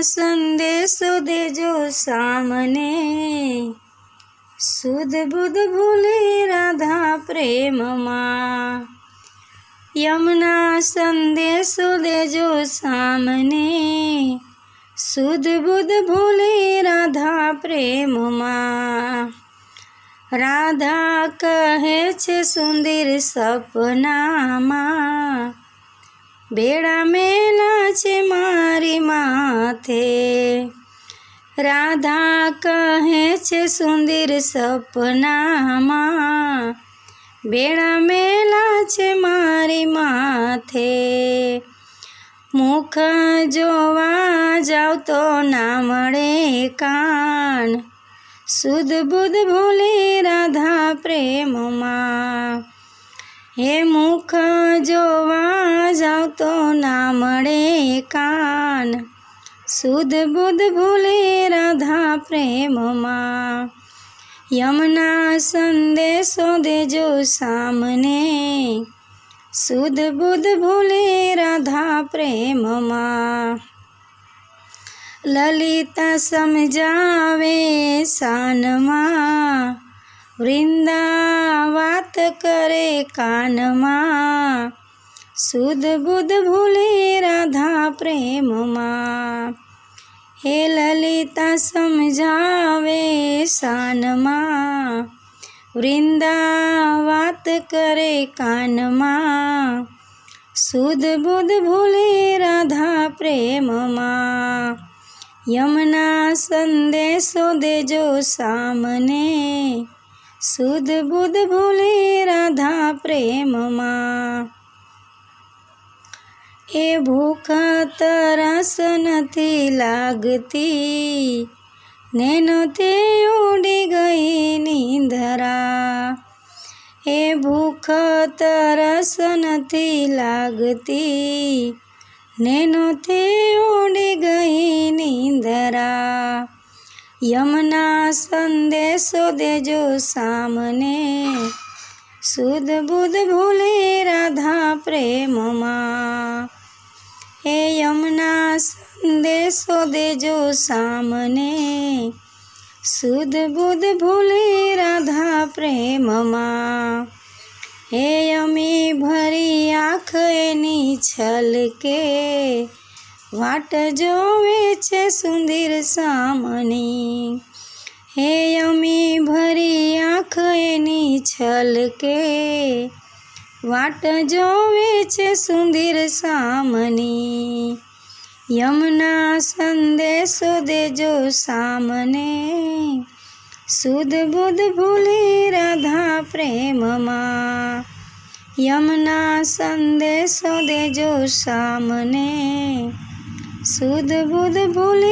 संदेशो देजो सामने, सुध बुध भूले राधा प्रेम मां। यमुना संदेशो देजो सामने, सुध बुध भूले राधा प्रेम मां। राधा कहे छे सुंदर सपनामां, बेड़ा मेला छे मारी माथे। राधा कहे छे सुंदर सपनामां, बेड़ा मेला छे मारी माथे। मुख जोवा जाओ तो ना मळे कान, सुध बुध भूले राधा प्रेम मां। हे मुख जोवा जाओ तो ना मळे कान, सुध बुध भूले राधा प्रेम मां। यमुना संदेशो देजो सामने, सुध बुध भूले राधा प्रेम मां। ललिता समझावे सानमा, वृंदा वात करे कानमा, सुध बुध भूले राधा प्रेम मां। हे ललिता समझावे सानमा, वृंदा वात करे कानमा, सुध बुध भूले राधा प्रेम मां। यमुना संदेशो देजो सामने, सुध बुध भूले राधा प्रेम मां। ए भूख तरस नथी लागती, नैनो ते उड़ी गई नींदरा। ए भूख तरस नथी लागती, नैनो ते उड़ी गई नींदरा। यमुना संदेशो देजो सामने, सुध बुध भूले राधा प्रेम मां। हे यमुना संदेशो देजो सामने, सुध बुध भूले राधा प्रेम मां। हे यमी भरी आँख एनी छलके, वाट जोवे छे सुंदर सामनी। हे यमी भरी आँख एनी छलके, वाट जोवे छे सुंदर सामनी। यमुना संदेशो देजो सामने, सुध बुध भूले राधा प्रेम मां। यमुना संदेशो देजो सामने, सुध बुध भूले